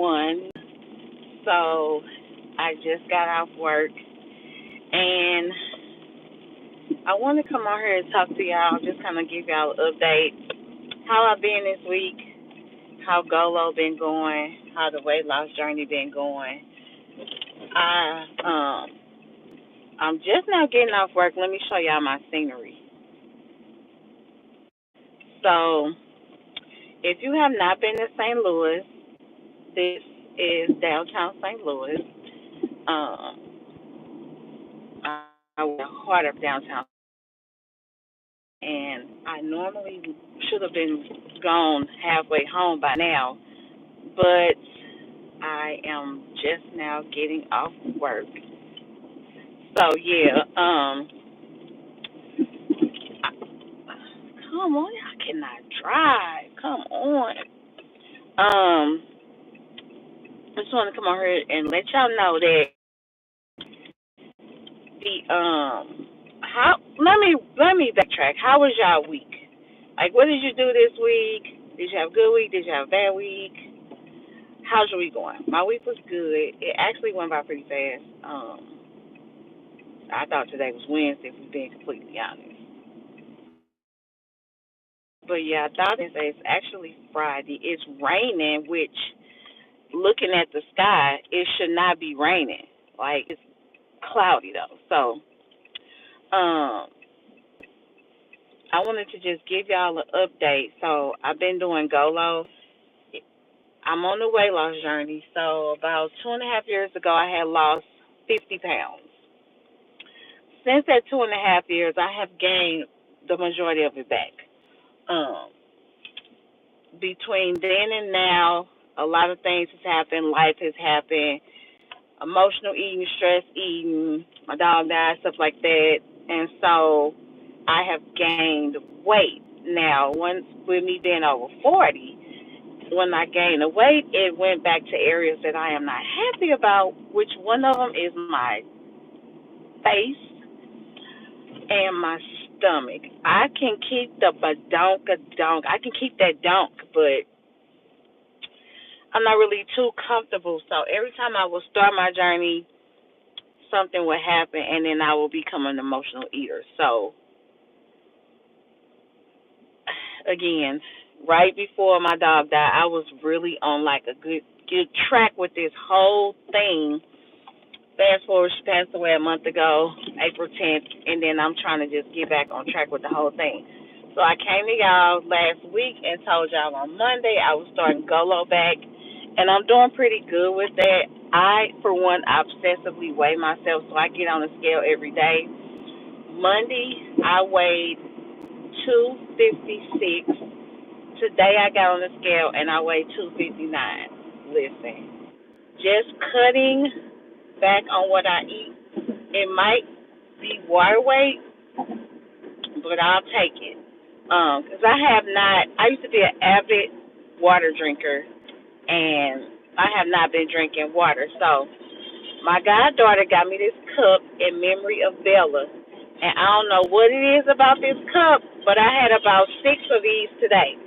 1. So I just got off work and I want to come on here and talk to y'all, just kind of give y'all an update. How I've been this week, how Golo been going, how the weight loss journey been going. I I'm just now getting off work. Let me show y'all my scenery. So if you have not been to St. Louis, this is downtown St. Louis. Um, I was heart of downtown, and I normally should have been gone halfway home by now, but I am just now getting off work. So yeah, come on, I cannot drive. Come on. Um, I just want to come on here and let y'all know that the how let me backtrack. How was y'all week? Like, what did you do this week? Did you have a good week? Did you have a bad week? How's your week going? My week was good. It actually went by pretty fast. I thought today was Wednesday, if we're being completely honest. But yeah, I thought it's actually Friday. It's raining, which looking at the sky, it should not be raining. Like, it's cloudy though. So, I wanted to just give y'all an update. So I've been doing Golo. I'm on the weight loss journey. So about 2.5 years ago, I had lost 50 pounds. Since that 2.5 years, I have gained the majority of it back. Um, Between then and now, a lot of things has happened. Life has happened. Emotional eating, stress eating. My dog died, stuff like that. And so I have gained weight. Now, once with me being over 40, when I gained the weight, it went back to areas that I am not happy about, which one of them is my face and my stomach. I can keep the badonk. I can keep that donk, but I'm not really too comfortable. So every time I will start my journey, something will happen, and then I will become an emotional eater. So again, right before my dog died, I was really on like a good track with this whole thing. Fast forward, she passed away a month ago, April 10th, and then I'm trying to just get back on track with the whole thing. So I came to y'all last week and told y'all on Monday I was starting Golo back, and I'm doing pretty good with that. I, for one, obsessively weigh myself, so I get on the scale every day. Monday, I weighed 256. Today, I got on the scale, and I weighed 259. Listen, just cutting back on what I eat. It might be water weight, but I'll take it. 'Cause I have not. I used to be an avid water drinker, and I have not been drinking water. So my goddaughter got me this cup in memory of Bella, and I don't know what it is about this cup, but I had about 6 of these today.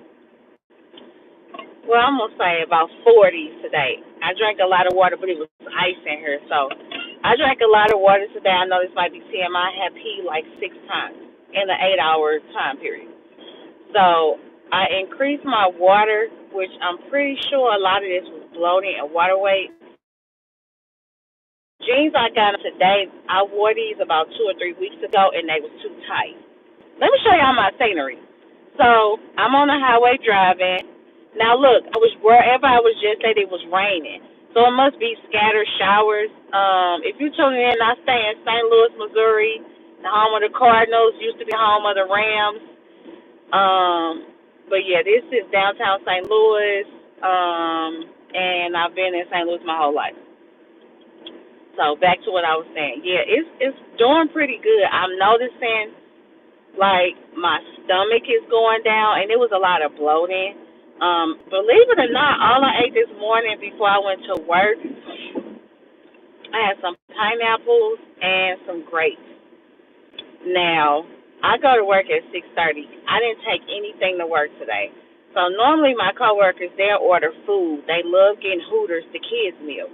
Well, I'm gonna say about 40 today. I drank a lot of water, but it was ice in here, so I drank a lot of water today. I know this might be TMI. I have peed like 6 times in an 8-hour time period. So I increased my water, which I'm pretty sure a lot of this was bloating and water weight. Jeans I got today, I wore these about 2 or 3 weeks ago, and they was too tight. Let me show y'all my scenery. So I'm on the highway driving. Now look, I was wherever I was just at, it was raining. So it must be scattered showers. If you tune in, I stay in St. Louis, Missouri, the home of the Cardinals, used to be home of the Rams. But yeah, this is downtown St. Louis. And I've been in St. Louis my whole life. So back to what I was saying. Yeah, it's doing pretty good. I'm noticing like my stomach is going down, and it was a lot of bloating. Believe it or not, all I ate this morning before I went to work, I had some pineapples and some grapes. Now, I go to work at 6:30. I didn't take anything to work today. So normally my coworkers, they'll order food. They love getting Hooters, the kids meal.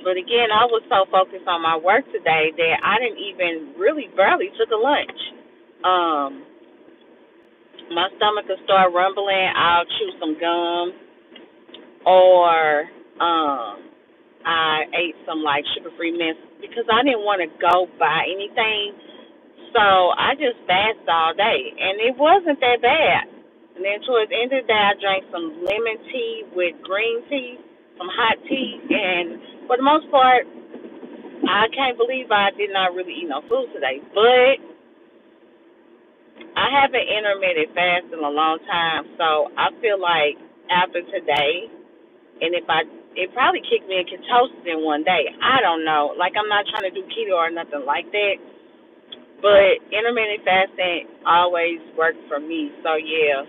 But again, I was so focused on my work today that I didn't even really barely took a lunch. Um, my stomach will start rumbling. I'll chew some gum, or I ate some like sugar-free mints because I didn't want to go buy anything. So I just fasted all day, and it wasn't that bad. And then towards the end of the day, I drank some lemon tea with green tea, some hot tea, and for the most part, I can't believe I did not really eat no food today. But I haven't intermittent fasted in a long time, so I feel like after today, and if I, it probably kicked me in ketosis in one day. I don't know. Like, I'm not trying to do keto or nothing like that, but intermittent fasting always worked for me. So yeah,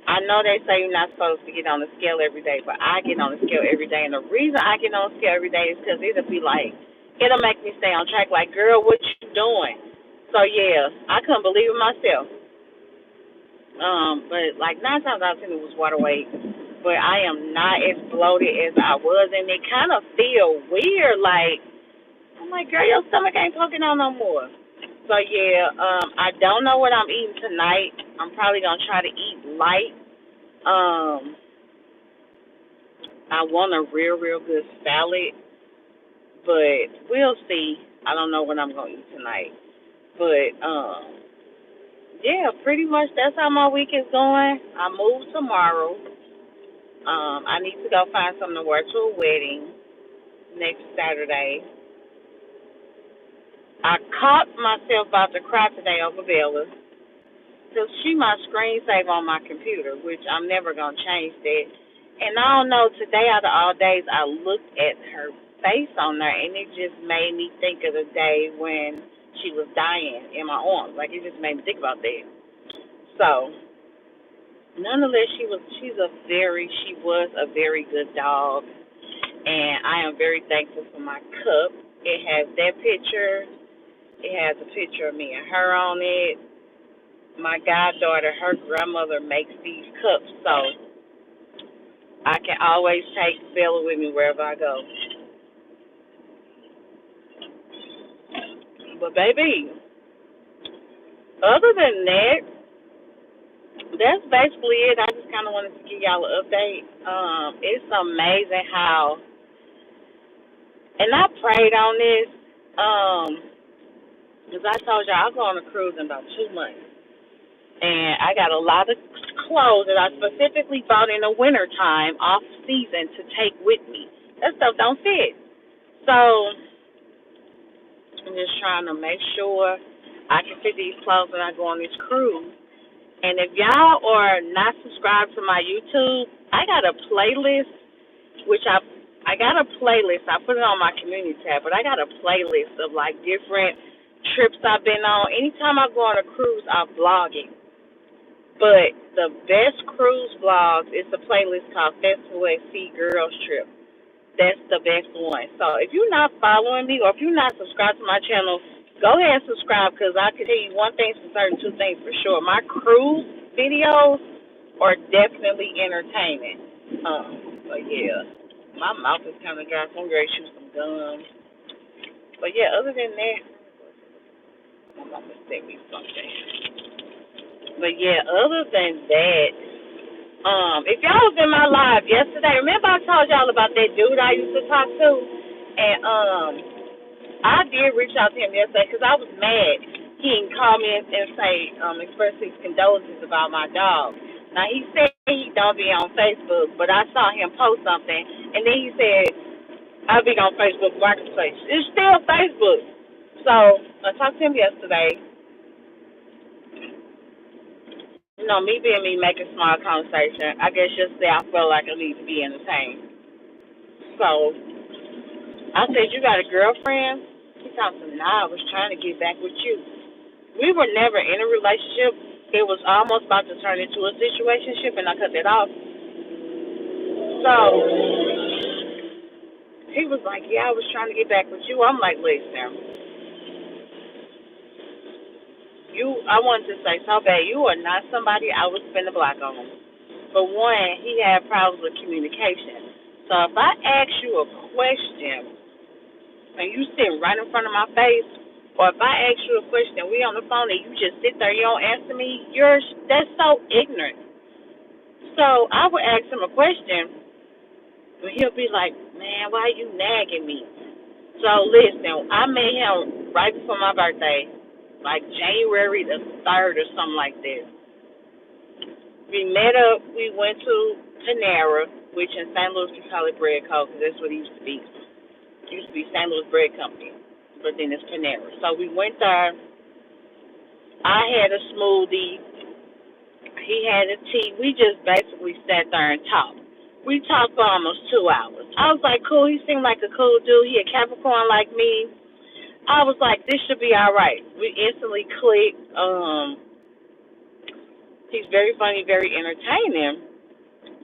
I know they say you're not supposed to get on the scale every day, but I get on the scale every day. And the reason I get on the scale every day is because it'll be like, it'll make me stay on track. Like, girl, what you doing? So yeah, I couldn't believe it myself. But like 9 times out of 10 it was water weight. But I am not as bloated as I was, and it kind of feel weird. Like, I'm like, girl, your stomach ain't poking on no more. So yeah, I don't know what I'm eating tonight. I'm probably gonna try to eat light. Um, I want a real good salad, but we'll see. I don't know what I'm gonna eat tonight. But yeah, pretty much that's how my week is going. I move tomorrow. I need to go find something to wear to a wedding next Saturday. I caught myself about to cry today over Bella. Because she my screensaver on my computer, which I'm never going to change that. And I don't know, today out of all days, I looked at her face on there, and it just made me think of the day when she was dying in my arms. Like, it just made me think about that. So, nonetheless, she was a very good dog, and I am very thankful for my cup. It has that picture. It has a picture of me and her on it. My goddaughter, her grandmother makes these cups, so I can always take Bella with me wherever I go. But baby, other than that, that's basically it. I just kind of wanted to give y'all an update. It's amazing how, and I prayed on this, because I told y'all I'll go on a cruise in about 2 months. And I got a lot of clothes that I specifically bought in the winter time, off season, to take with me. That stuff don't fit. So I'm just trying to make sure I can fit these clothes when I go on this cruise. And if y'all are not subscribed to my YouTube, I got a playlist, which I got a playlist. I put it on my community tab, but I got a playlist of like different trips I've been on. Anytime I go on a cruise, I vlog it. But the best cruise vlogs is a playlist called Festival at Sea Girls Trip. That's the best one. So if you're not following me or if you're not subscribed to my channel, go ahead and subscribe because I can tell you one thing for certain, two things for sure. My cruise videos are definitely entertaining. But yeah, my mouth is kind of dry, so I'm ready to chew some gum. But yeah, other than that, my mama sent me something. But yeah, other than that, if y'all was in my live yesterday, remember I told y'all about that dude I used to talk to? And I did reach out to him yesterday because I was mad. He didn't call me and say, express his condolences about my dog. Now, he said he don't be on Facebook, but I saw him post something, and then he said, I'll be on Facebook Marketplace. It's still Facebook. So I talked to him yesterday. You know, me being me, making small conversation. I guess yesterday I felt like I need to be entertained. So I said, you got a girlfriend? He told me, nah, I was trying to get back with you. We were never in a relationship. It was almost about to turn into a situationship, and I cut that off. So he was like, yeah, I was trying to get back with you. I'm like, listen, I wanted to say so bad, you are not somebody I would spend a block on. For one, he had problems with communication. So if I ask you a question and you sitting right in front of my face, or if I ask you a question and we on the phone and you just sit there, you don't answer me, that's so ignorant. So I would ask him a question, and he'll be like, "Man, why are you nagging me?" So listen, I met him right before my birthday, like January the 3rd or something like that. We met up. We went to Panera, which in St. Louis we call it Bread Co. because that's what it used to be. It used to be St. Louis Bread Company, but then it's Panera. So we went there. I had a smoothie. He had a tea. We just basically sat there and talked. We talked for almost 2 hours. I was like, cool. He seemed like a cool dude. He a Capricorn like me. I was like, this should be all right. We instantly clicked. He's very funny, very entertaining.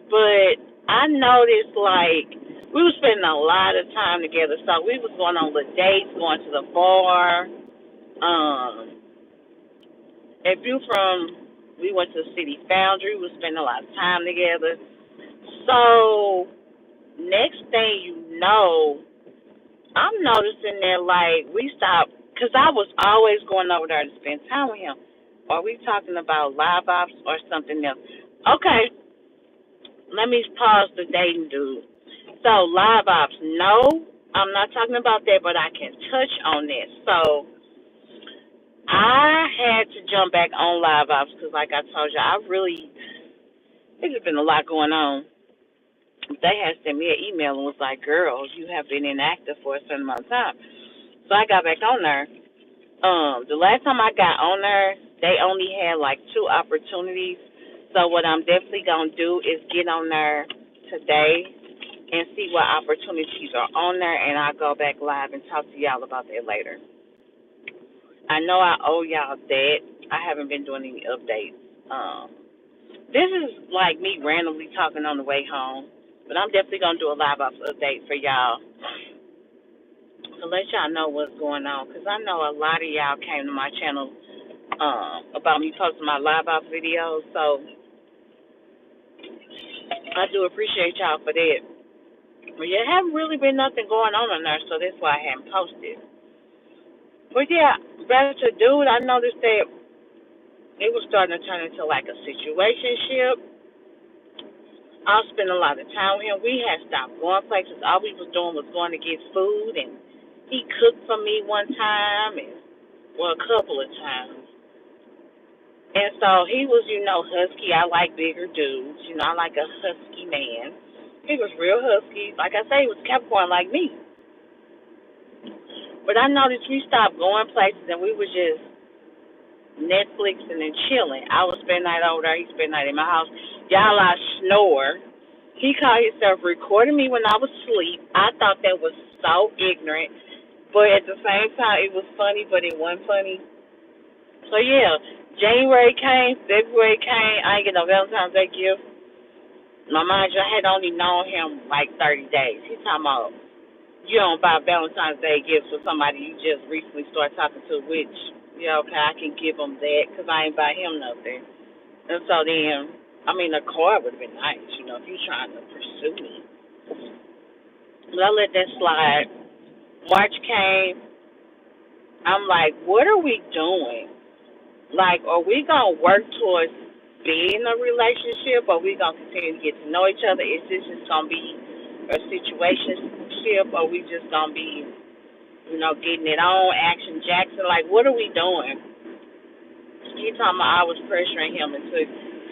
But I noticed, like, we were spending a lot of time together. So we was going on little dates, going to the bar. If you we went to the City Foundry. We was spending a lot of time together. So next thing you know, I'm noticing that, like, we stopped, because I was always going over there to spend time with him. Are we talking about live ops or something else? Okay, let me pause the dating dude. So, live ops, no, I'm not talking about that, but I can touch on this. So, I had to jump back on live ops because, like I told you, there's just been a lot going on. They had sent me an email and was like, girl, you have been inactive for a certain amount of time. So I got back on there. The last time I got on there, they only had like 2 opportunities. So what I'm definitely gonna do is get on there today and see what opportunities are on there, and I'll go back live and talk to y'all about that later. I know I owe y'all that. I haven't been doing any updates. This is like me randomly talking on the way home, but I'm definitely gonna do a live ops update for y'all to let y'all know what's going on, because I know a lot of y'all came to my channel about me posting my live ops videos, so I do appreciate y'all for that. But there haven't really been nothing going on there, so that's why I haven't posted. But yeah, back to dude, I noticed that it was starting to turn into like a situationship. I was spending a lot of time with him. We had stopped going places. All we was doing was going to get food, and he cooked for me one time, and well, a couple of times. And so he was, husky. I like bigger dudes. I like a husky man. He was real husky. Like I say, he was Capricorn like me. But I noticed we stopped going places and we was just Netflixing and chilling. I would spend night over there. He spend night in my house. Y'all, I snore. He called himself recording me when I was asleep. I thought that was so ignorant. But at the same time, it was funny, but it wasn't funny. So, yeah, January came, February came. I ain't get no Valentine's Day gift. My mind, I had only known him like 30 days. He's talking about you don't buy Valentine's Day gifts for somebody you just recently started talking to, which, okay, I can give him that because I ain't buy him nothing. And so then, a car would have been nice, if you're trying to pursue me. But I let that slide. March came. I'm like, what are we doing? Like, are we going to work towards being in a relationship, or are we going to continue to get to know each other? Is this just going to be a situationship, or are we just going to be, getting it on, Action Jackson? Like, what are we doing? He talking about I was pressuring him into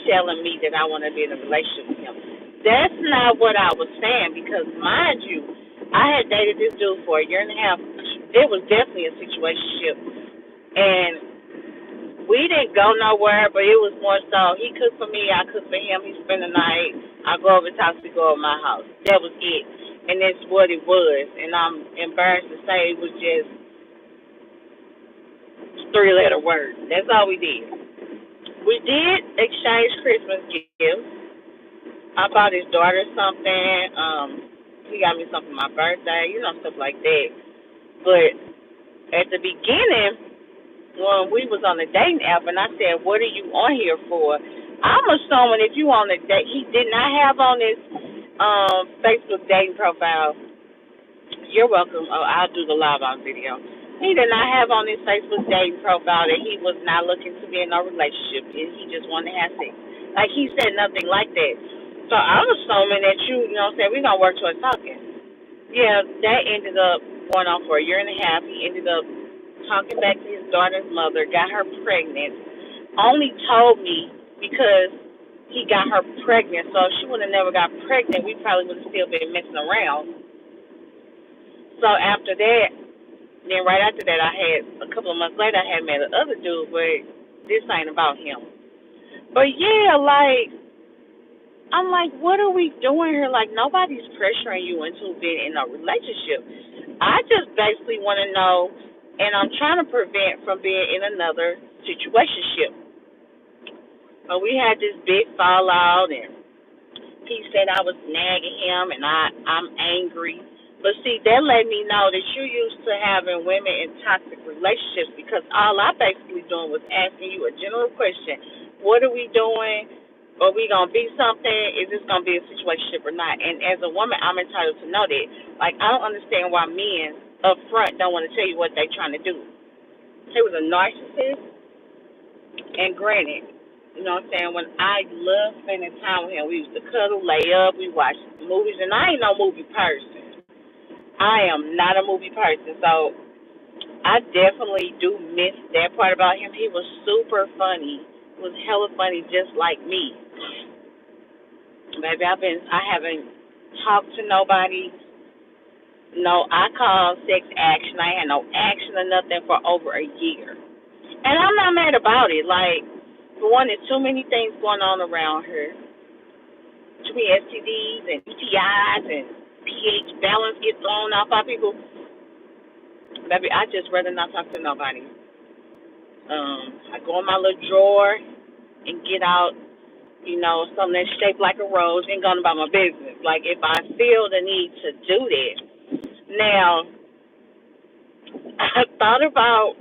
telling me that I want to be in a relationship with him. That's not what I was saying, because, mind you, I had dated this dude for a year and a half. It was definitely a situationship. And we didn't go nowhere, but it was more so he cooked for me, I cooked for him, he spent the night, I go over to house, we go over my house. That was it. And that's what it was. And I'm embarrassed to say it was just 3-letter words. That's all we did. We did exchange Christmas gifts. I bought his daughter something. He got me something for my birthday, stuff like that. But at the beginning, when we was on the dating app, and I said, "What are you on here for?" I'm assuming if you on the date, he did not have on his Facebook dating profile. You're welcome. Oh, I'll do the live on video. He did not have on his Facebook dating profile that he was not looking to be in a relationship and he just wanted to have sex. Like he said nothing like that. So I'm assuming that you know what I'm saying, we're gonna work towards talking. Yeah, that ended up going on for a year and a half. He ended up talking back to his daughter's mother, got her pregnant, only told me because he got her pregnant. So if she would have never got pregnant, we probably would have still been messing around. So after that, then right after that, I had a couple of months later, I had met another dude, but this ain't about him. But yeah, like I'm like, what are we doing here? Like nobody's pressuring you into being in a relationship. I just basically want to know, and I'm trying to prevent from being in another situationship. But we had this big fallout, and he said I was nagging him, and I'm angry. But see, that let me know that you're used to having women in toxic relationships because all I basically doing was asking you a general question. What are we doing? Are we going to be something? Is this going to be a situationship or not? And as a woman, I'm entitled to know that. Like, I don't understand why men up front don't want to tell you what they're trying to do. He was a narcissist, and granted, you know what I'm saying, when I love spending time with him, we used to cuddle, lay up, we watched movies, and I ain't no movie person. I am not a movie person, so I definitely do miss that part about him. He was super funny. He was hella funny, just like me. Baby, I haven't talked to nobody. No, I call sex action. I had no action or nothing for over a year. And I'm not mad about it. Like, for one, there's too many things going on around here. Too many STDs and UTIs and pH balance gets thrown off by people. Baby, I just rather not talk to nobody. I go in my little drawer and get out, something that's shaped like a rose and going about my business. Like, if I feel the need to do that. Now, I thought about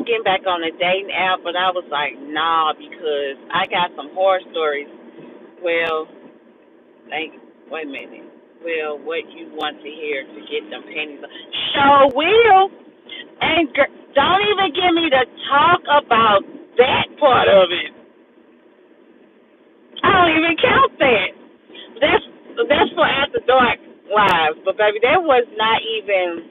getting back on a dating app, but I was like, nah, because I got some horror stories. Well, wait a minute. Well, what you want to hear to get them panties on. Sure will. And don't even get me to talk about that part of it. I don't even count that. That's for after dark lives. But baby, that was not even.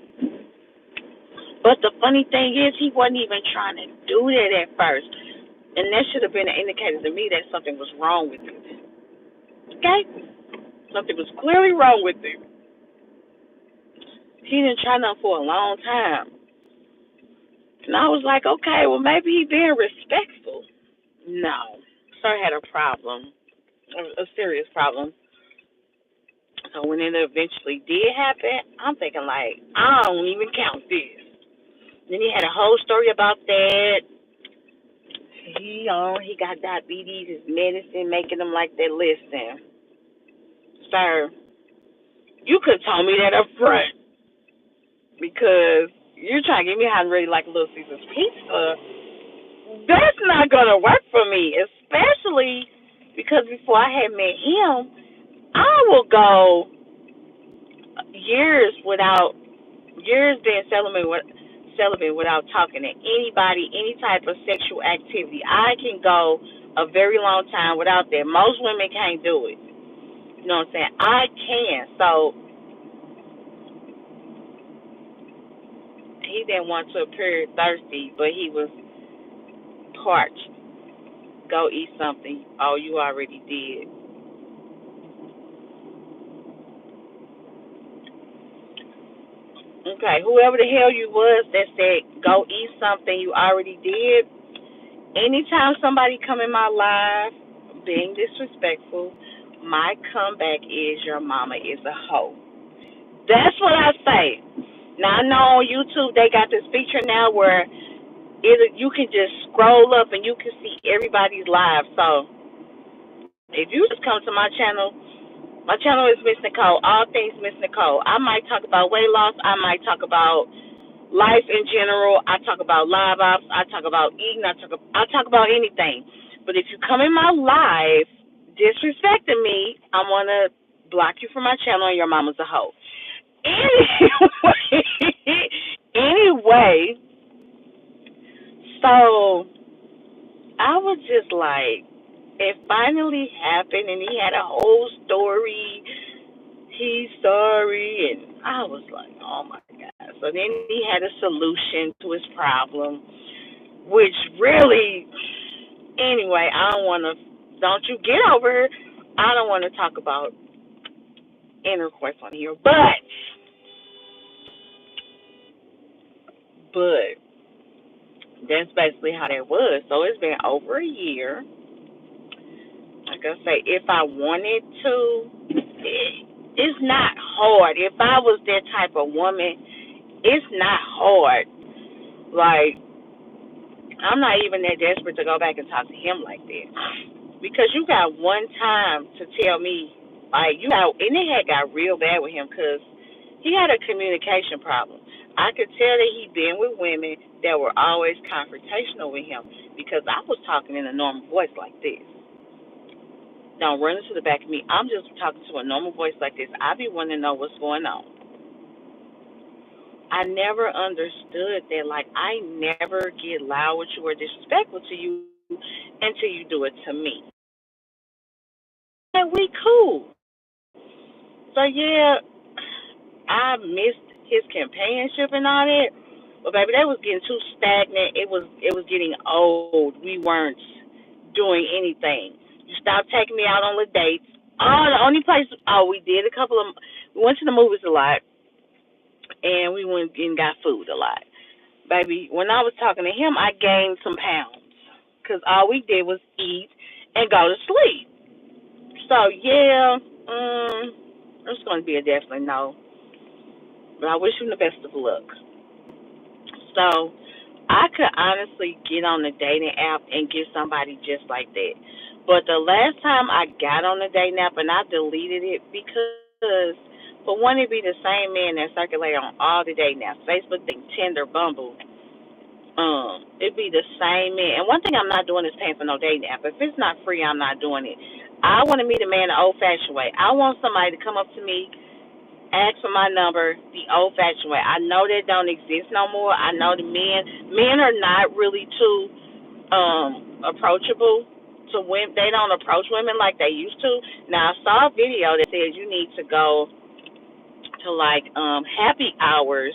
But the funny thing is, he wasn't even trying to do that at first, and that should have been an indicator to me that something was wrong with him. Okay, something was clearly wrong with him. He didn't try nothing for a long time, and I was like, okay, well maybe he being respectful. No, sir had a problem, a serious problem. So when it eventually did happen, I'm thinking like, I don't even count this. Then he had a whole story about that. He got diabetes, his medicine making him like that. Listen, sir, you could have told me that up front because you're trying to get me hot and ready like a Little Caesar's pizza. That's not gonna work for me, especially because before I had met him, I will go years being celibate without talking to anybody, any type of sexual activity. I can go a very long time without that. Most women can't do it. You know what I'm saying? I can. So he didn't want to appear thirsty, but he was parched. Go eat something. Oh, you already did. Okay, whoever the hell you was that said go eat something you already did, anytime somebody come in my life being disrespectful, my comeback is your mama is a hoe. That's what I say. Now I know on YouTube they got this feature now where you can just scroll up and you can see everybody's live. So if you just come to my channel is Ms Nicole, all things Ms Nicole. I might talk about weight loss. I might talk about life in general. I talk about live ops. I talk about eating. I talk about anything. But if you come in my life disrespecting me, I'm gonna block you from my channel and your mama's a hoe. Anyway, anyway, so I was just like, it finally happened, and he had a whole story. He's sorry, and I was like, oh my god. So then he had a solution to his problem, which really, anyway, I don't want to. Don't you get over here? I don't want to talk about intercourse on here, but that's basically how that was. So it's been over a year. Like I say, if I wanted to, it's not hard. If I was that type of woman, it's not hard. Like, I'm not even that desperate to go back and talk to him like that. Because you got one time to tell me, like, you got, and it had got real bad with him because he had a communication problem. I could tell that he'd been with women that were always confrontational with him because I was talking in a normal voice like this. Don't run into the back of me. I'm just talking to a normal voice like this. I be wanting to know what's going on. I never understood that. Like, I never get loud with you or disrespectful to you until you do it to me. And we cool. So yeah, I missed his companionship and all that. But baby, that was getting too stagnant. It was getting old. We weren't doing anything. You stopped taking me out on the dates. Oh, the only place we did a couple of we went to the movies a lot and we went and got food a lot. Baby, when I was talking to him, I gained some pounds because all we did was eat and go to sleep. So yeah, it's going to be a definitely no. But I wish him the best of luck. So I could honestly get on the dating app and get somebody just like that. But the last time I got on the dating app and I deleted it because for one, it'd be the same man that circulate on all the dating apps, Facebook, Tinder, Bumble. It'd be the same man. And one thing I'm not doing is paying for no dating app. If it's not free, I'm not doing it. I want to meet a man the old fashioned way. I want somebody to come up to me, ask for my number the old fashioned way. I know that don't exist no more. I know the men are not really too approachable to women. They don't approach women like they used to. Now I saw a video that says you need to go to like happy hours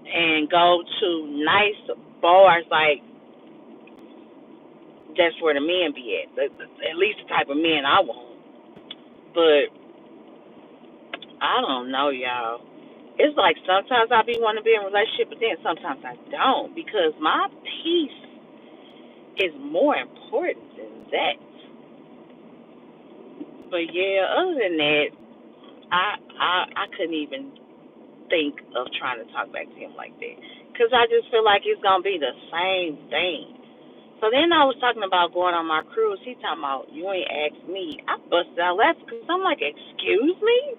and go to nice bars like that's where the men be at least the type of men I want. But I don't know, y'all. It's like sometimes I be wanting to be in a relationship, but then sometimes I don't because my peace is more important than that. But yeah, other than that, I couldn't even think of trying to talk back to him like that because I just feel like it's gonna be the same thing. So then I was talking about going on my cruise. He talking about you ain't asked me. I busted out laughing because I'm like, excuse me,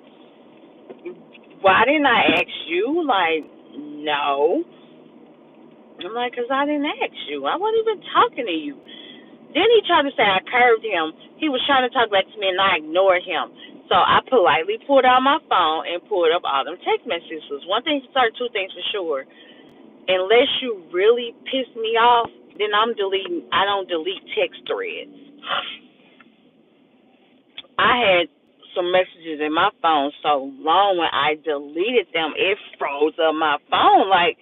why didn't I ask you? Like, no. I'm like, because I didn't ask you. I wasn't even talking to you. Then he tried to say I curved him. He was trying to talk back to me, and I ignored him. So I politely pulled out my phone and pulled up all them text messages. One thing for certain, two things for sure. Unless you really piss me off, then I'm deleting. I don't delete text threads. I had some messages in my phone so long when I deleted them, it froze up my phone. Like,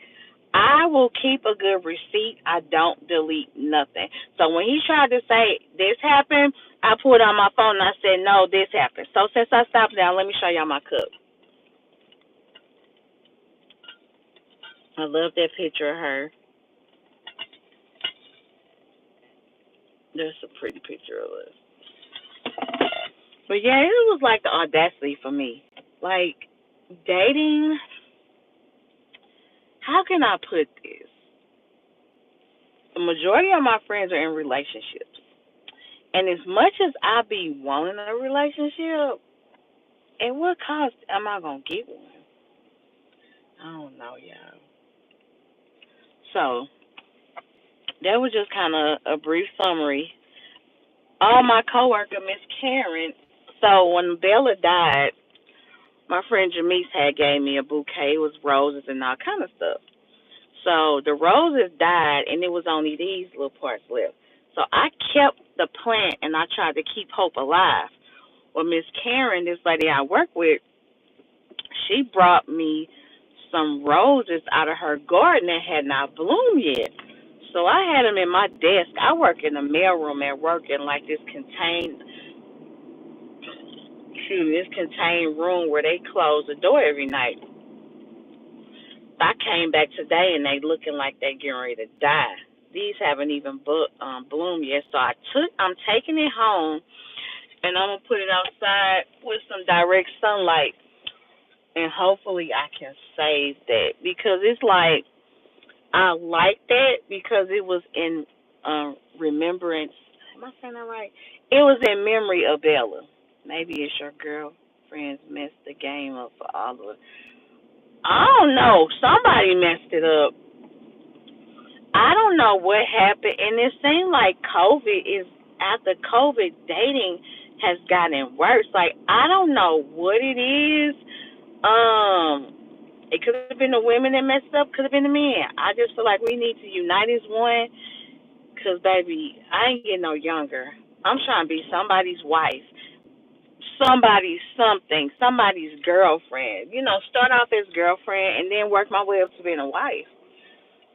I will keep a good receipt. I don't delete nothing. So when he tried to say this happened, I pulled out my phone and I said, no, this happened. So since I stopped now, let me show y'all my cup. I love that picture of her. That's a pretty picture of us. But yeah, it was like the audacity for me. Like, dating, how can I put this? The majority of my friends are in relationships. And as much as I be wanting a relationship, at what cost am I going to get one? I don't know, y'all. So that was just kind of a brief summary. My coworker, Miss Karen. So when Bella died, my friend Jamise had gave me a bouquet. It was roses and all kind of stuff. So the roses died, and it was only these little parts left. So I kept the plant, and I tried to keep hope alive. Well, Miss Karen, this lady I work with, she brought me some roses out of her garden that had not bloomed yet. So I had them in my desk. I work in the mailroom at work in like this contained room where they close the door every night. I came back today and they looking like they getting ready to die. These haven't even bloomed yet. So I'm taking it home and I'm gonna put it outside with some direct sunlight and hopefully I can save that because it's like I like that because it was in remembrance. Am I saying that right? It was in memory of Bella. Maybe it's your girlfriends messed the game up for all of us. I don't know. Somebody messed it up. I don't know what happened, and it seemed like COVID is after COVID dating has gotten worse. Like I don't know what it is. It could have been the women that messed up. Could have been the men. I just feel like we need to unite as one. Cause baby, I ain't getting no younger. I'm trying to be somebody's wife, somebody's something, somebody's girlfriend. You know, start off as girlfriend and then work my way up to being a wife.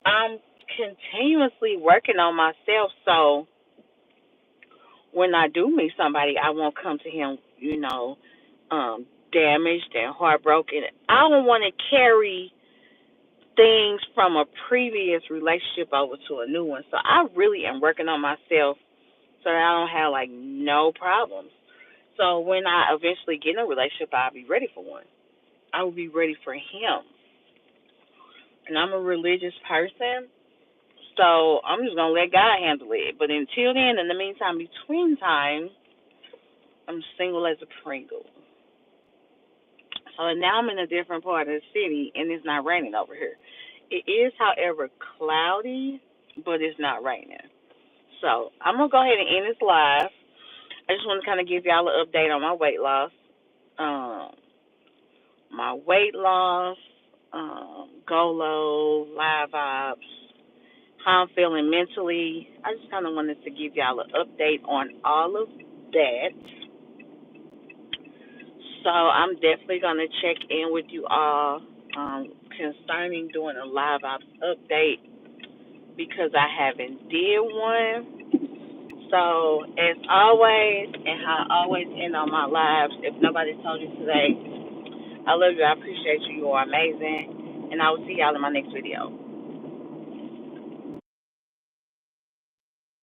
I'm continuously working on myself so when I do meet somebody I won't come to him, damaged and heartbroken. I don't wanna carry things from a previous relationship over to a new one. So I really am working on myself so that I don't have like no problems. So when I eventually get in a relationship I'll be ready for one. I will be ready for him. And I'm a religious person. So I'm just gonna let God handle it. But until then, in the meantime, between time, I'm single as a Pringle. So now I'm in a different part of the city, and it's not raining over here. It is, however, cloudy, but it's not raining. So I'm gonna go ahead and end this live. I just want to kind of give y'all an update on my weight loss. Um, my weight loss, go low, live ops, how I'm feeling mentally. I just kind of wanted to give y'all an update on all of that. So I'm definitely gonna check in with you all concerning doing a live ops update because I haven't did one. So as always, and how I always end on my lives, if nobody told you today, I love you. I appreciate you. You are amazing, and I will see y'all in my next video.